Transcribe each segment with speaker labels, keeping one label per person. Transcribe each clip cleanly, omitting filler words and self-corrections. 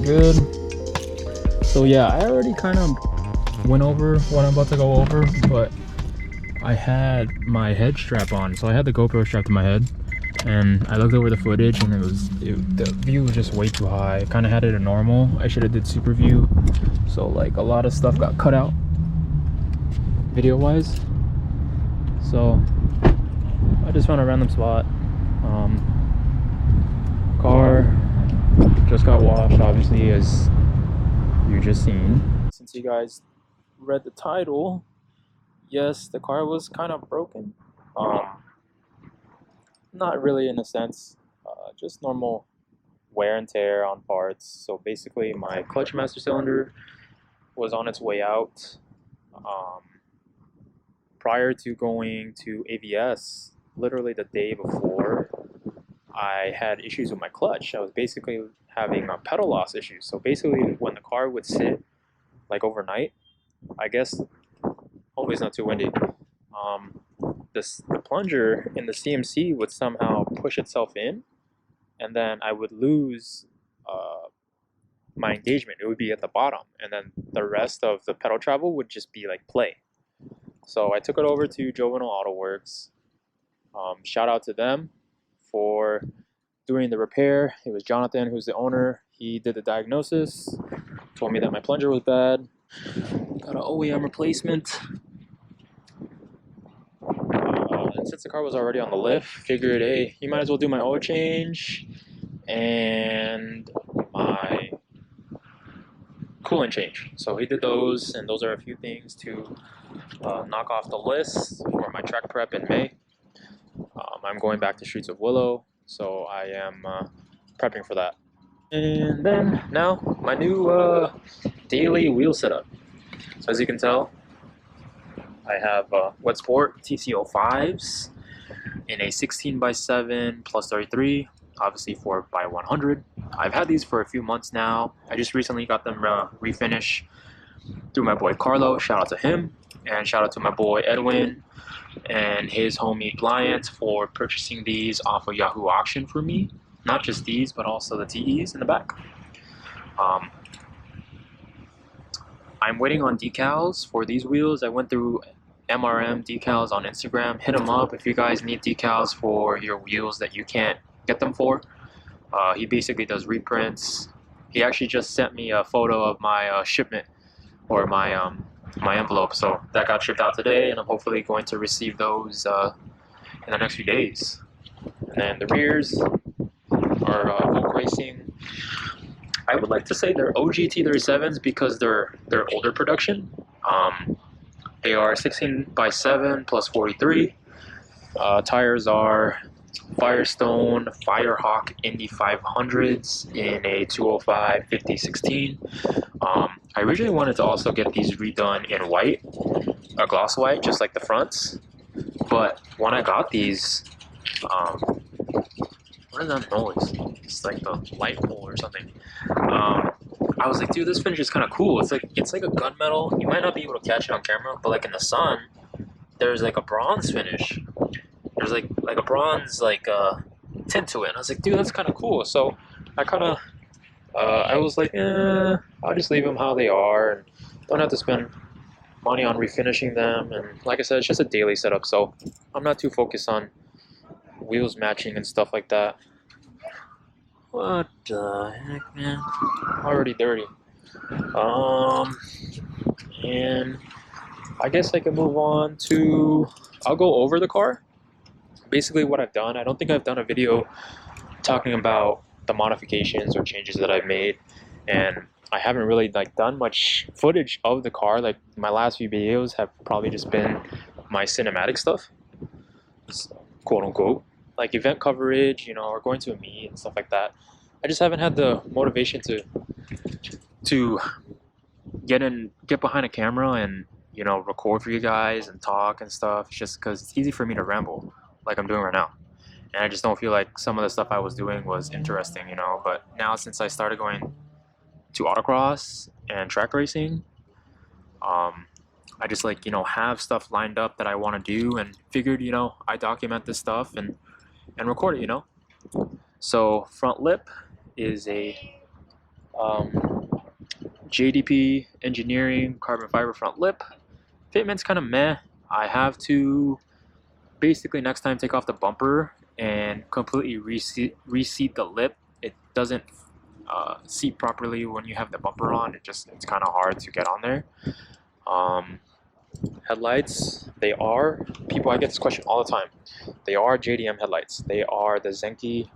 Speaker 1: good. So yeah, I already kind of went over what I'm about to go over, but I had my head strap on, so I had the GoPro strapped to my head, and I looked over the footage, and the view was just way too high. I kind of had it at normal. I should have did super view, so like a lot of stuff got cut out video wise. So I just found a random spot. Car just got washed, obviously, as you just seen. Since you guys read the title, yes, the car was kind of broken. Not really in a sense, just normal wear and tear on parts. So basically my clutch master cylinder was on its way out. Prior to going to AVS, literally the day before, I had issues with my clutch. I was basically having pedal loss issues. So basically when the car would sit like overnight, I guess, hopefully it's not too windy, the plunger in the CMC would somehow push itself in, and then I would lose my engagement. It would be at the bottom, and then the rest of the pedal travel would just be like play. So I took it over to Jovenal Autoworks. Shout out to them for doing the repair. It was Jonathan, who's the owner. He did the diagnosis, told me that my plunger was bad. Got an OEM replacement. And since the car was already on the lift, figured, hey, you might as well do my oil change and my coolant change. So he did those, and those are a few things to knock off the list for my track prep in May. I'm going back to Streets of Willow, so I am prepping for that. And then now my new daily wheel setup. So as you can tell, I have Wet Sport TC05s in a 16x7 plus 33, obviously 4x100. I've had these for a few months now. I just recently got them refinished through my boy Carlo. Shout out to him, and shout out to my boy Edwin and his homie Bryant for purchasing these off of Yahoo Auction for me. Not just these, but also the TEs in the back. I'm waiting on decals for these wheels. I went through MRMDecals on Instagram. Hit him up if you guys need decals for your wheels that you can't get them for. He basically does reprints. He actually just sent me a photo of my shipment, or my my envelope. So that got shipped out today, and I'm hopefully going to receive those in the next few days. And then the rears are Volk Racing. I would like to say they're OG T37s because they're older production. They are 16x7 plus 43. Tires are Firestone Firehawk Indy 500s in a 205 50/16. I originally wanted to also get these redone in white, a gloss white, just like the fronts. But when I got these, what is that noise? It's like the light pole or something. I was like, dude, this finish is kind of cool. It's like a gunmetal. You might not be able to catch it on camera, but like in the sun, there's like a bronze finish. There's like a bronze tint to it. And I was like, dude, that's kind of cool. So I kind of I was like, I'll just leave them how they are and don't have to spend money on refinishing them. And like I said, it's just a daily setup, so I'm not too focused on wheels matching and stuff like that. What the heck, man? Already dirty. And I guess I can move on to, I'll go over the car. Basically what I've done, I don't think I've done a video talking about the modifications or changes that I've made, and I haven't really done much footage of the car. Like my last few videos have probably just been my cinematic stuff, quote unquote, like event coverage, you know, or going to a meet and stuff like that. I just haven't had the motivation to get behind a camera and, you know, record for you guys and talk and stuff, just because it's easy for me to ramble like I'm doing right now. And I just don't feel like some of the stuff I was doing was interesting, you know. But now, since I started going to autocross and track racing, I just you know, have stuff lined up that I want to do, and figured, you know, I document this stuff and record it, you know. So front lip is a JDP Engineering carbon fiber front lip. Fitment's kind of meh. I have to basically next time take off the bumper and completely reseat the lip. It doesn't seat properly when you have the bumper on. It's kind of hard to get on there. Headlights, I get this question all the time. They are JDM headlights. They are the Zenki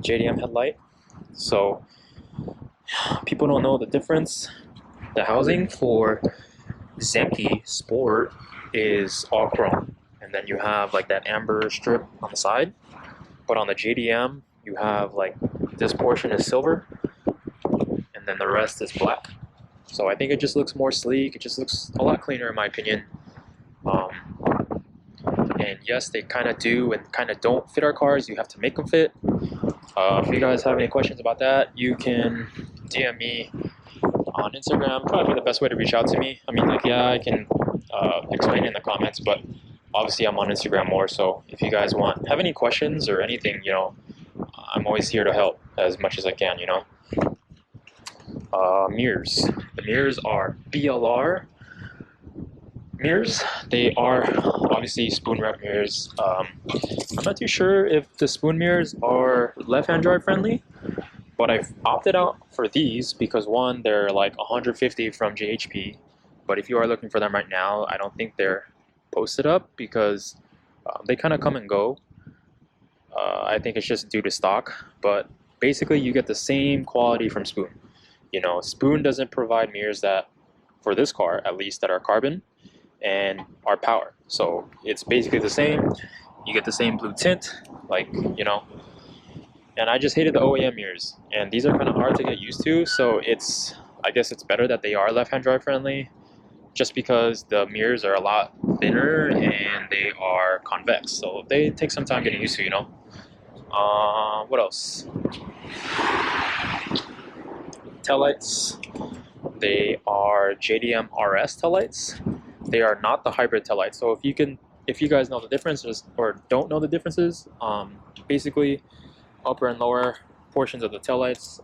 Speaker 1: JDM headlight. So people don't know the difference. The housing for Zenki Sport is all chrome, and then you have like that amber strip on the side. But on the JDM, you have like this portion is silver, and then the rest is black. So I think it just looks more sleek. It just looks a lot cleaner in my opinion. And yes, they kind of do and kind of don't fit our cars. You have to make them fit. If you guys have any questions about that, you can DM me on Instagram. Probably the best way to reach out to me. I mean, like, yeah, I can explain it in the comments, but obviously I'm on Instagram more. So if you guys have any questions or anything, you know, I'm always here to help as much as I can, you know. Mirrors. The mirrors are BLR mirrors. They are obviously spoon wrap mirrors. I'm not too sure if the spoon mirrors are left-hand drive friendly, but I've opted out for these because one, they're like 150 from JHP, but if you are looking for them right now, I don't think they're posted up because they kind of come and go. I think it's just due to stock, but basically you get the same quality from Spoon. You know, Spoon doesn't provide mirrors that, for this car at least, that are carbon and are power. So it's basically the same. You get the same blue tint, like, you know. And I just hated the OEM mirrors, and these are kind of hard to get used to. So I guess it's better that they are left-hand drive friendly, just because the mirrors are a lot thinner and they are convex. So they take some time getting used to, you know. What else? Taillights. They are JDM RS taillights. They are not the hybrid taillights. So if you guys know the differences or don't know the differences, basically upper and lower portions of the taillights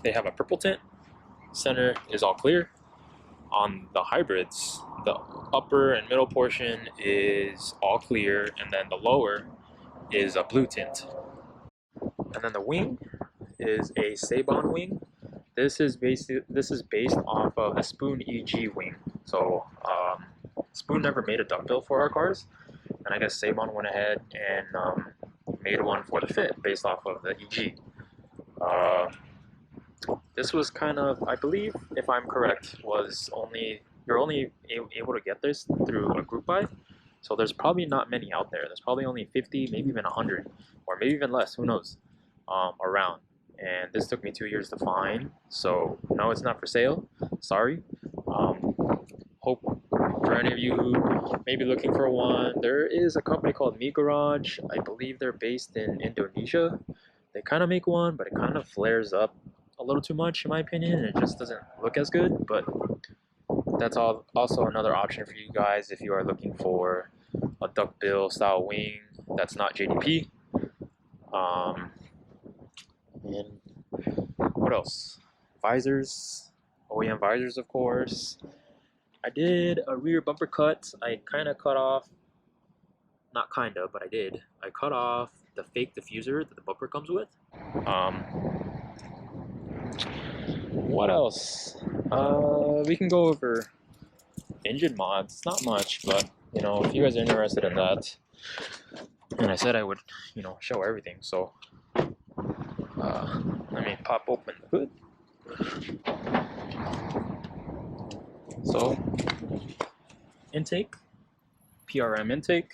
Speaker 1: they have a purple tint. Center is all clear. On the hybrids, the upper and middle portion is all clear, and then the lower is a blue tint. And then the wing is a Sabon wing. This is based off of the Spoon EG wing. So Spoon never made a duckbill for our cars, and I guess Sabon went ahead and made one for the Fit based off of the EG. This was kind of, I believe, if I'm correct, you're only able to get this through a group buy. So there's probably not many out there. There's probably only 50, maybe even 100, or maybe even less. Who knows? Around. And this took me 2 years to find. So no, it's not for sale. Sorry. Hope for any of you who may be looking for one, there is a company called Mi Garage. I believe they're based in Indonesia. They kind of make one, but it kind of flares up a little too much in my opinion, and it just doesn't look as good. But that's also another option for you guys if you are looking for a duckbill style wing that's not JDP. And what else? Visors, OEM visors, of course. I did a rear bumper cut. I kind of cut off, not kind of, but I did. I cut off the fake diffuser that the bumper comes with. What else? We can go over engine mods. Not much, but you know, if you guys are interested in that, and I said I would, you know, show everything. So let me pop open the hood. So intake, PRM intake.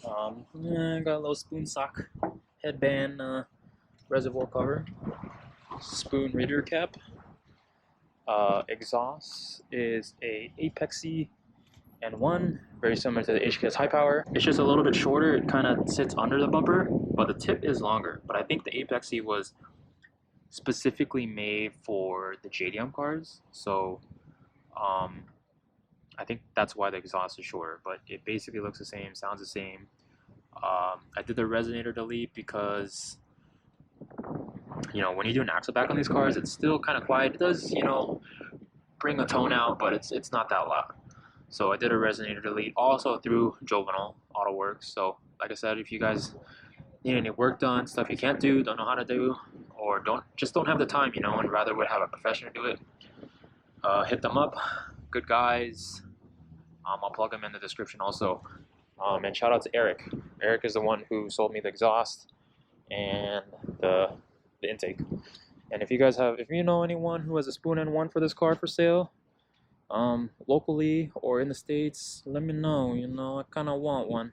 Speaker 1: Got a little Spoon sock, headband, reservoir cover, Spoon radiator cap. Exhaust is a Apexy N1, very similar to the HKS High Power. It's just a little bit shorter. It kind of sits under the bumper, but the tip is longer. But I think the Apexy was specifically made for the JDM cars, so I think that's why the exhaust is shorter. But it basically looks the same, sounds the same. I did the resonator delete because you know, when you do an axle back on these cars, it's still kind of quiet. It does, you know, bring a tone out, but it's not that loud. So I did a resonator delete also through Jovenal Autoworks. So like I said, if you guys need any work done, stuff you can't do, don't know how to do, or don't have the time, you know, and rather would have a professional do it, hit them up. Good guys. I'll plug them in the description also. And shout out to Eric. Eric is the one who sold me the exhaust and the intake. And if you know anyone who has a spoon and one for this car for sale, locally or in the States, let me know. You know, I kind of want one.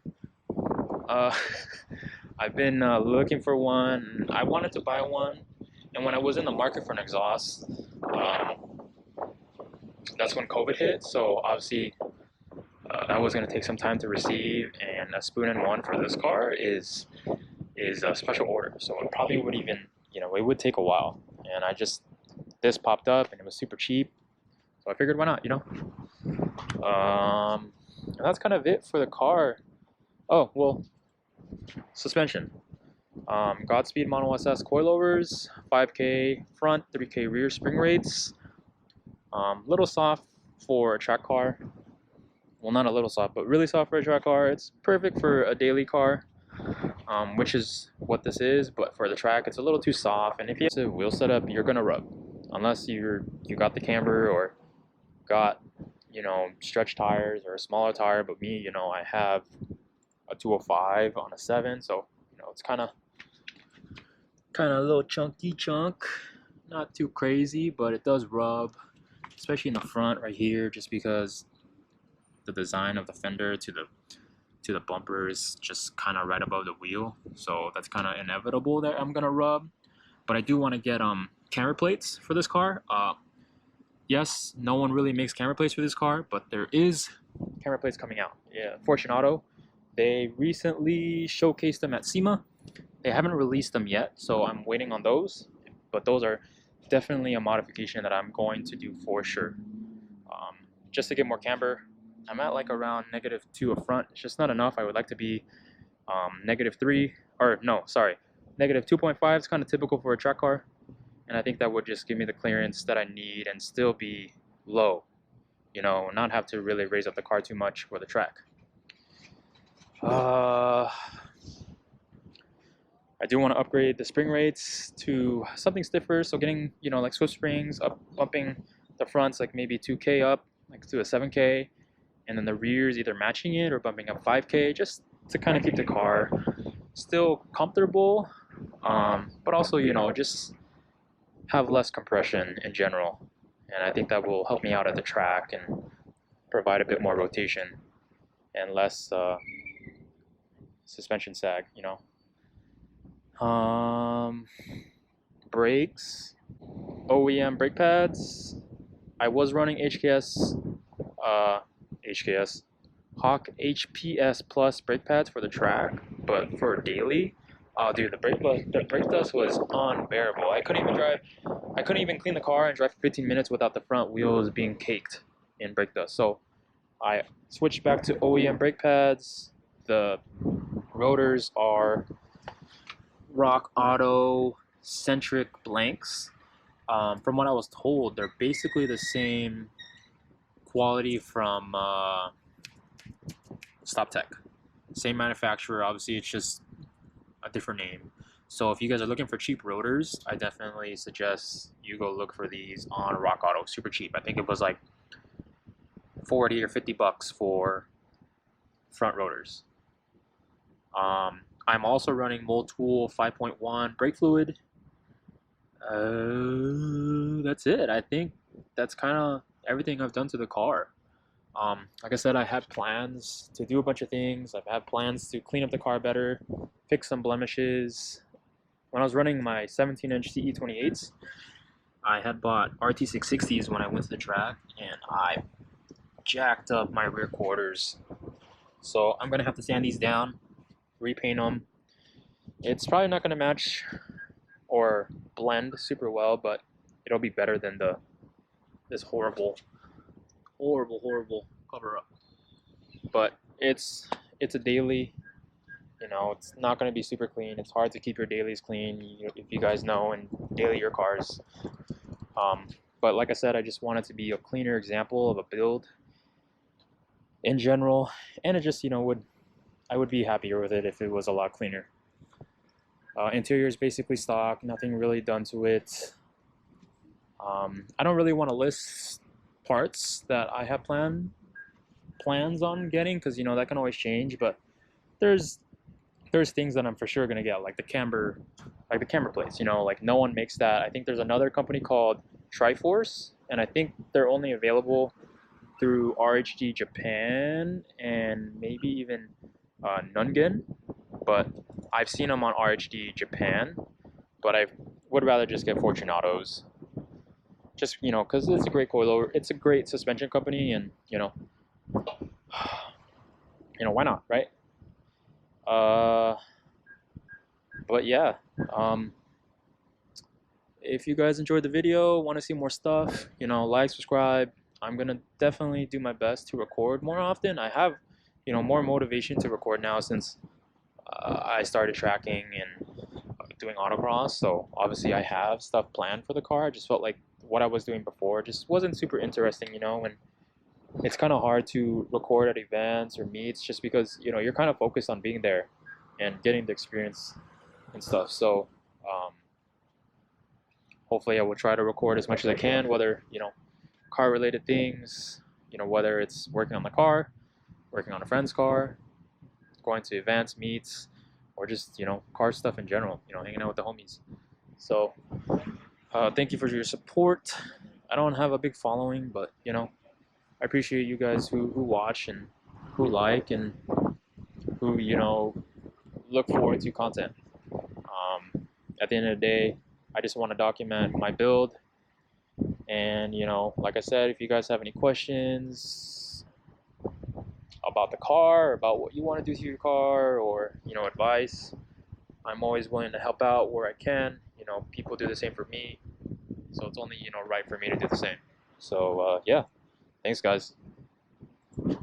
Speaker 1: I've been looking for one. I wanted to buy one, and when I was in the market for an exhaust, that's when COVID hit. So obviously, that was going to take some time to receive, and a spoon and one for this car is a special order. So it probably would even, you know, it would take a while. And this popped up, and it was super cheap. So I figured, why not, you know? And that's kind of it for the car. Oh, well, suspension. Godspeed Mono SS coilovers, 5K front, 3K rear spring rates. Little soft for a track car. Well, not a little soft, but really soft for a track car. It's perfect for a daily car, which is what this is. But for the track, it's a little too soft. And if you have a wheel setup, you're gonna rub, unless you got the camber or got, you know, stretch tires or a smaller tire. But me, you know, I have a 205 on a 7, so you know it's kind of a little chunky chunk, not too crazy, but it does rub, especially in the front right here, just because the design of the fender to the bumper is just kind of right above the wheel, so that's kind of inevitable that I'm gonna rub. But I do want to get camber plates for this car. Yes, no one really makes camber plates for this car, but there is camber plates coming out. Yeah, Fortunato, they recently showcased them at SEMA. They haven't released them yet, so I'm waiting on those. But those are definitely a modification that I'm going to do for sure. Just to get more camber. I'm at like around -2 up front. It's just not enough. I would like to be -3, or no, sorry, -2.5 is kind of typical for a track car. And I think that would just give me the clearance that I need and still be low, you know, not have to really raise up the car too much for the track. I do want to upgrade the spring rates to something stiffer, so getting, you know, like Swift springs, bumping the fronts like maybe 2K up, like to a 7K, and then the rears either matching it or bumping up 5K, just to kind of keep the car still comfortable, but also, you know, just have less compression in general. And I think that will help me out at the track and provide a bit more rotation and less suspension sag, you know. Brakes, OEM brake pads. I was running Hawk HPS Plus brake pads for the track, but for daily, dude, the brake dust was unbearable. I couldn't even clean the car and drive for 15 minutes without the front wheels being caked in brake dust. So I switched back to OEM brake pads. The rotors are Rock Auto centric blanks. From what I was told, they're basically the same quality from StopTech. Same manufacturer, obviously it's just a different name. So if you guys are looking for cheap rotors, I definitely suggest you go look for these on Rock Auto. Super cheap. I think it was like 40 or 50 bucks for front rotors. I'm also running Motul 5.1 brake fluid. That's it. I think that's kind of everything I've done to the car. Like I said, I had plans to do a bunch of things. I've had plans to clean up the car better, fix some blemishes. When I was running my 17-inch CE28s, I had bought RT660s when I went to the track, and I jacked up my rear quarters. So I'm gonna have to sand these down, repaint them. It's probably not gonna match or blend super well, but it'll be better than this horrible cover up. But it's a daily, You know, it's not going to be super clean. It's hard to keep your dailies clean, if you guys know, and daily your cars. But like I said, I just want it to be a cleaner example of a build in general, and it just, I would be happier with it if it was a lot cleaner. Interior is basically stock, nothing really done to it. I don't really want to list parts that I have plans on getting, because that can always change. But there's things that I'm for sure gonna get, like the camber plates. Like no one makes that. I think there's another company called Triforce, and I think they're only available through RHD Japan and maybe even Nungen. But I've seen them on RHD Japan, but I would rather just get Fortunatos. Just, because it's a great coilover, it's a great suspension company, and why not, right? But yeah, if you guys enjoyed the video, want to see more stuff, like, subscribe. I'm gonna definitely do my best to record more often. I have, more motivation to record now since I started tracking and doing autocross. So obviously I have stuff planned for the car. I just felt like what I was doing before just wasn't super interesting, and it's kind of hard to record at events or meets just because you're kind of focused on being there and getting the experience and stuff. So hopefully I will try to record as much as I can, whether car related things, whether it's working on the car, working on a friend's car, going to events, meets, or just car stuff in general, hanging out with the homies. So thank you for your support. I don't have a big following, but I appreciate you guys who watch and who like and who look forward to content. At the end of the day, I just want to document my build, and like I said, if you guys have any questions about the car, about what you want to do to your car, or advice, I'm always willing to help out where I can. People do the same for me, so it's only right for me to do the same. So yeah, thanks guys.